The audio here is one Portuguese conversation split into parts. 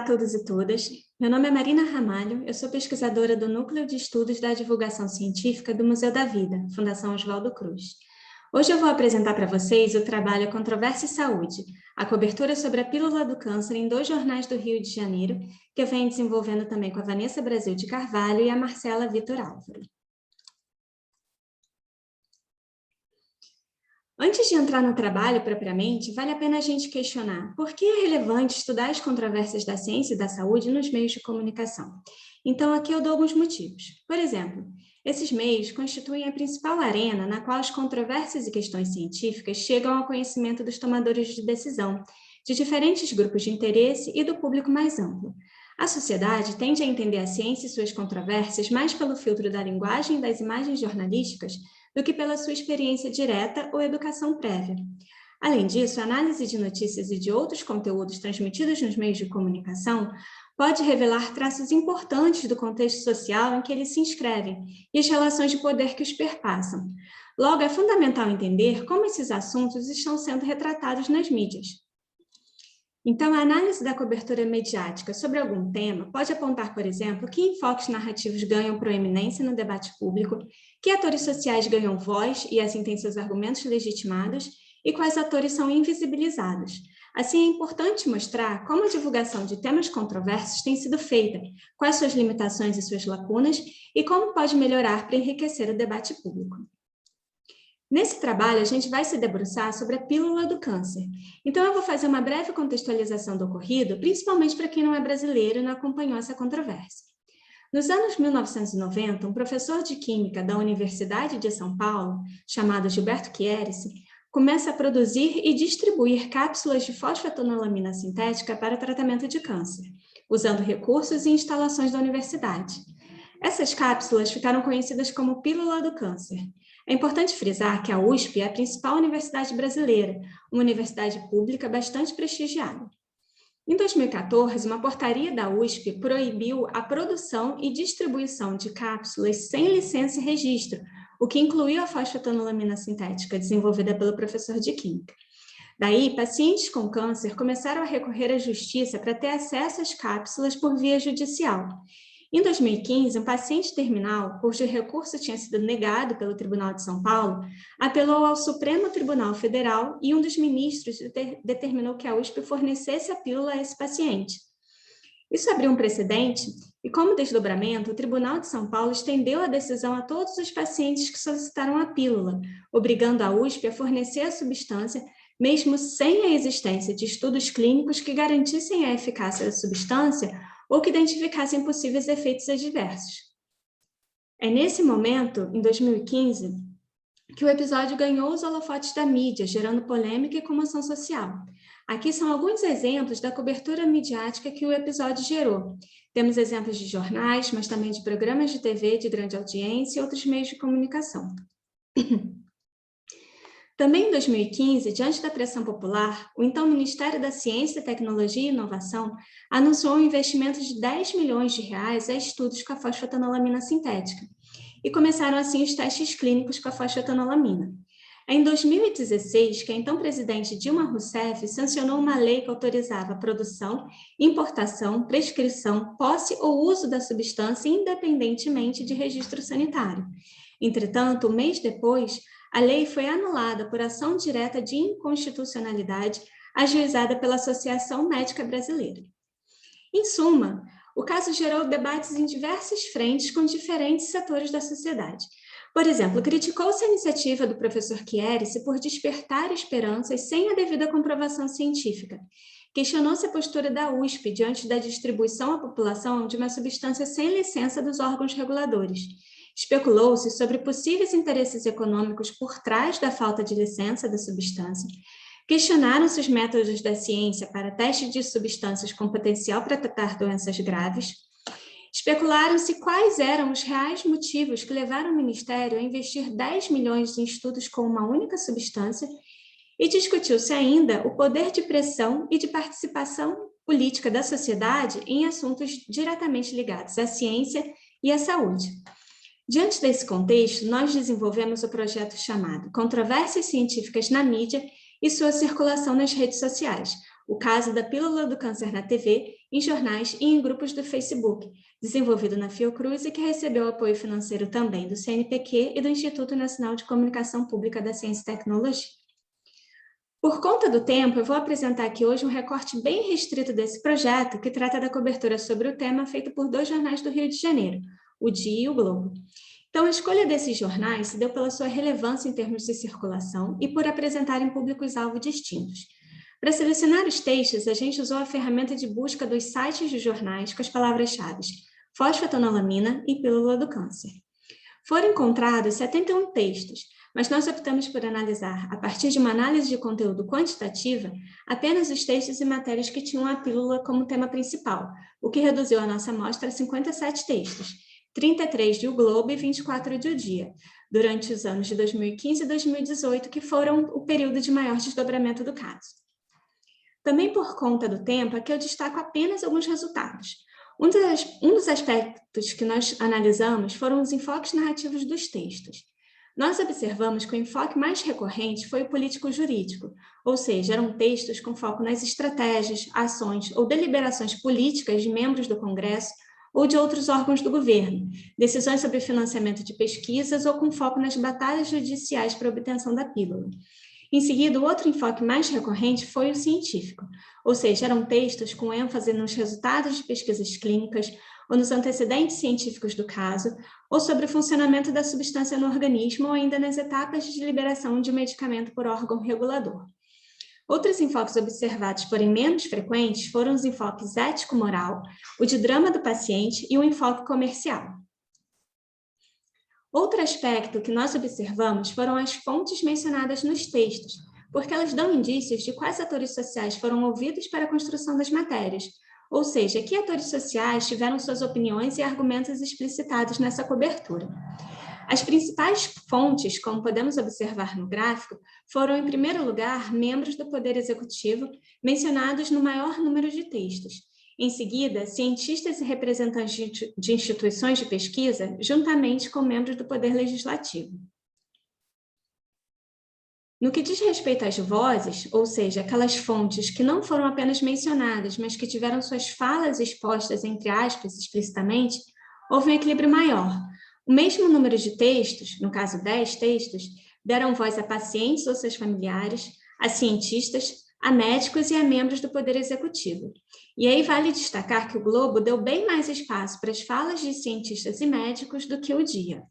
a todos e todas. Meu nome é Marina Ramalho, eu sou pesquisadora do Núcleo de Estudos da Divulgação Científica do Museu da Vida, Fundação Oswaldo Cruz. Hoje eu vou apresentar para vocês o trabalho Controvérsia e Saúde, a cobertura sobre a pílula do câncer em 2 jornais do Rio de Janeiro, que eu venho desenvolvendo também com a Vanessa Brasil de Carvalho e a Marcela Vitor Álvaro. Antes de entrar no trabalho propriamente, vale a pena a gente questionar por que é relevante estudar as controvérsias da ciência e da saúde nos meios de comunicação. Então, aqui eu dou alguns motivos. Por exemplo, esses meios constituem a principal arena na qual as controvérsias e questões científicas chegam ao conhecimento dos tomadores de decisão, de diferentes grupos de interesse e do público mais amplo. A sociedade tende a entender a ciência e suas controvérsias mais pelo filtro da linguagem e das imagens jornalísticas do que pela sua experiência direta ou educação prévia. Além disso, a análise de notícias e de outros conteúdos transmitidos nos meios de comunicação pode revelar traços importantes do contexto social em que eles se inscrevem e as relações de poder que os perpassam. Logo, é fundamental entender como esses assuntos estão sendo retratados nas mídias. Então, a análise da cobertura mediática sobre algum tema pode apontar, por exemplo, que enfoques narrativos ganham proeminência no debate público, que atores sociais ganham voz e assim têm seus argumentos legitimados, e quais atores são invisibilizados. Assim, é importante mostrar como a divulgação de temas controversos tem sido feita, quais suas limitações e suas lacunas, e como pode melhorar para enriquecer o debate público. Nesse trabalho, a gente vai se debruçar sobre a pílula do câncer. Então, eu vou fazer uma breve contextualização do ocorrido, principalmente para quem não é brasileiro e não acompanhou essa controvérsia. Nos anos 1990, um professor de Química da Universidade de São Paulo, chamado Gilberto Chierici, começa a produzir e distribuir cápsulas de fosfetanolamina sintética para tratamento de câncer, usando recursos e instalações da universidade. Essas cápsulas ficaram conhecidas como pílula do câncer. É importante frisar que a USP é a principal universidade brasileira, uma universidade pública bastante prestigiada. Em 2014, uma portaria da USP proibiu a produção e distribuição de cápsulas sem licença e registro, o que incluiu a fosfetanolamina sintética, desenvolvida pelo professor de Química. Daí, pacientes com câncer começaram a recorrer à justiça para ter acesso às cápsulas por via judicial. Em 2015, um paciente terminal, cujo recurso tinha sido negado pelo Tribunal de São Paulo, apelou ao Supremo Tribunal Federal e um dos ministros determinou que a USP fornecesse a pílula a esse paciente. Isso abriu um precedente e, como desdobramento, o Tribunal de São Paulo estendeu a decisão a todos os pacientes que solicitaram a pílula, obrigando a USP a fornecer a substância, mesmo sem a existência de estudos clínicos que garantissem a eficácia da substância ou que identificassem possíveis efeitos adversos. É nesse momento, em 2015, que o episódio ganhou os holofotes da mídia, gerando polêmica e comoção social. Aqui são alguns exemplos da cobertura midiática que o episódio gerou. Temos exemplos de jornais, mas também de programas de TV de grande audiência e outros meios de comunicação. Também em 2015, diante da pressão popular, o então Ministério da Ciência, Tecnologia e Inovação anunciou um investimento de 10 milhões de reais a estudos com a fosfetanolamina sintética, e começaram assim os testes clínicos com a fosfetanolamina. Em 2016, que a então presidente Dilma Rousseff sancionou uma lei que autorizava a produção, importação, prescrição, posse ou uso da substância independentemente de registro sanitário. Entretanto, um mês depois, a lei foi anulada por ação direta de inconstitucionalidade ajuizada pela Associação Médica Brasileira. Em suma, o caso gerou debates em diversas frentes com diferentes setores da sociedade. Por exemplo, criticou-se a iniciativa do professor Chierici por despertar esperanças sem a devida comprovação científica. Questionou-se a postura da USP diante da distribuição à população de uma substância sem licença dos órgãos reguladores. Especulou-se sobre possíveis interesses econômicos por trás da falta de licença da substância. Questionaram-se os métodos da ciência para teste de substâncias com potencial para tratar doenças graves. Especularam-se quais eram os reais motivos que levaram o Ministério a investir 10 milhões em estudos com uma única substância e discutiu-se ainda o poder de pressão e de participação política da sociedade em assuntos diretamente ligados à ciência e à saúde. Diante desse contexto, nós desenvolvemos o projeto chamado Controvérsias Científicas na Mídia e sua circulação nas redes sociais, o caso da pílula do câncer na TV, em jornais e em grupos do Facebook, desenvolvido na Fiocruz e que recebeu apoio financeiro também do CNPq e do Instituto Nacional de Comunicação Pública da Ciência e Tecnologia. Por conta do tempo, eu vou apresentar aqui hoje um recorte bem restrito desse projeto, que trata da cobertura sobre o tema feito por 2 jornais do Rio de Janeiro, o Dia e o Globo. Então, a escolha desses jornais se deu pela sua relevância em termos de circulação e por apresentarem públicos-alvo distintos. Para selecionar os textos, a gente usou a ferramenta de busca dos sites dos jornais com as palavras-chave fosfetanolamina e pílula do câncer. Foram encontrados 71 textos, mas nós optamos por analisar, a partir de uma análise de conteúdo quantitativa, apenas os textos e matérias que tinham a pílula como tema principal, o que reduziu a nossa amostra a 57 textos, 33 de O Globo e 24 de O Dia, durante os anos de 2015 e 2018, que foram o período de maior desdobramento do caso. Também por conta do tempo, aqui eu destaco apenas alguns resultados. Um dos aspectos que nós analisamos foram os enfoques narrativos dos textos. Nós observamos que o enfoque mais recorrente foi o político-jurídico, ou seja, eram textos com foco nas estratégias, ações ou deliberações políticas de membros do Congresso ou de outros órgãos do governo, decisões sobre financiamento de pesquisas ou com foco nas batalhas judiciais para a obtenção da pílula. Em seguida, o outro enfoque mais recorrente foi o científico, ou seja, eram textos com ênfase nos resultados de pesquisas clínicas ou nos antecedentes científicos do caso, ou sobre o funcionamento da substância no organismo ou ainda nas etapas de liberação de medicamento por órgão regulador. Outros enfoques observados, porém menos frequentes, foram os enfoques ético-moral, o de drama do paciente e o enfoque comercial. Outro aspecto que nós observamos foram as fontes mencionadas nos textos, porque elas dão indícios de quais atores sociais foram ouvidos para a construção das matérias, ou seja, que atores sociais tiveram suas opiniões e argumentos explicitados nessa cobertura. As principais fontes, como podemos observar no gráfico, foram, em primeiro lugar, membros do Poder Executivo, mencionados no maior número de textos. Em seguida, cientistas e representantes de instituições de pesquisa, juntamente com membros do Poder Legislativo. No que diz respeito às vozes, ou seja, aquelas fontes que não foram apenas mencionadas, mas que tiveram suas falas expostas, entre aspas, explicitamente, houve um equilíbrio maior. O mesmo número de textos, no caso 10 textos, deram voz a pacientes ou seus familiares, a cientistas, a médicos e a membros do Poder Executivo. E aí vale destacar que o Globo deu bem mais espaço para as falas de cientistas e médicos do que o Dia.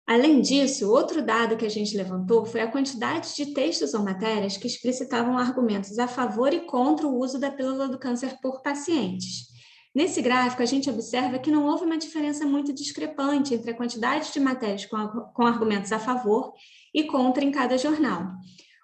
Além disso, outro dado que a gente levantou foi a quantidade de textos ou matérias que explicitavam argumentos a favor e contra o uso da pílula do câncer por pacientes. Nesse gráfico, a gente observa que não houve uma diferença muito discrepante entre a quantidade de matérias com argumentos a favor e contra em cada jornal.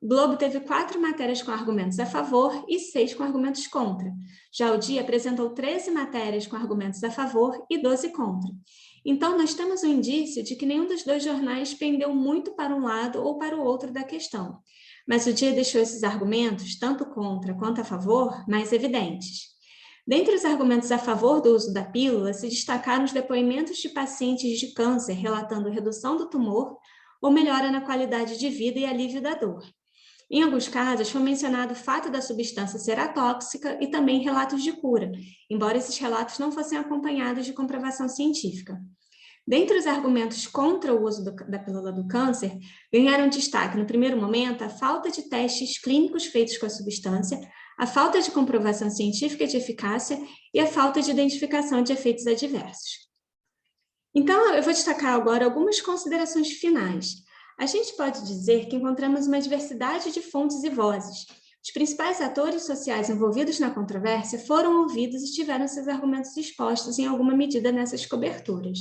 O Globo teve 4 matérias com argumentos a favor e 6 com argumentos contra. Já o Dia apresentou 13 matérias com argumentos a favor e 12 contra. Então, nós temos um indício de que nenhum dos 2 jornais pendeu muito para um lado ou para o outro da questão. Mas o Dia deixou esses argumentos, tanto contra quanto a favor, mais evidentes. Dentre os argumentos a favor do uso da pílula, se destacaram os depoimentos de pacientes de câncer relatando redução do tumor ou melhora na qualidade de vida e alívio da dor. Em alguns casos, foi mencionado o fato da substância ser atóxica e também relatos de cura, embora esses relatos não fossem acompanhados de comprovação científica. Dentre os argumentos contra o uso da pílula do câncer, ganharam destaque, no primeiro momento, a falta de testes clínicos feitos com a substância, a falta de comprovação científica de eficácia e a falta de identificação de efeitos adversos. Então, eu vou destacar agora algumas considerações finais. A gente pode dizer que encontramos uma diversidade de fontes e vozes. Os principais atores sociais envolvidos na controvérsia foram ouvidos e tiveram seus argumentos expostos em alguma medida nessas coberturas.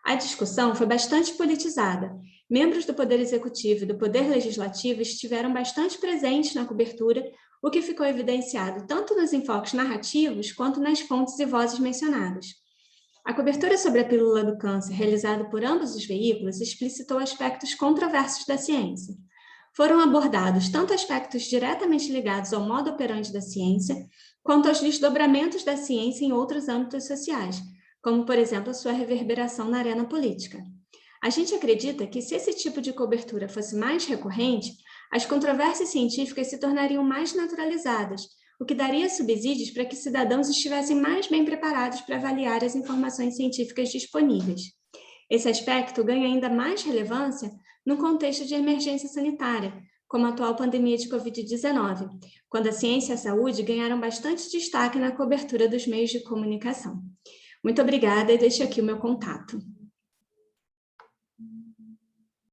A discussão foi bastante politizada. Membros do Poder Executivo e do Poder Legislativo estiveram bastante presentes na cobertura, o que ficou evidenciado tanto nos enfoques narrativos quanto nas fontes e vozes mencionadas. A cobertura sobre a pílula do câncer, realizada por ambos os veículos, explicitou aspectos controversos da ciência. Foram abordados tanto aspectos diretamente ligados ao modo operante da ciência, quanto aos desdobramentos da ciência em outros âmbitos sociais, como, por exemplo, a sua reverberação na arena política. A gente acredita que, se esse tipo de cobertura fosse mais recorrente, as controvérsias científicas se tornariam mais naturalizadas, o que daria subsídios para que cidadãos estivessem mais bem preparados para avaliar as informações científicas disponíveis. Esse aspecto ganha ainda mais relevância no contexto de emergência sanitária, como a atual pandemia de Covid-19, quando a ciência e a saúde ganharam bastante destaque na cobertura dos meios de comunicação. Muito obrigada e deixo aqui o meu contato.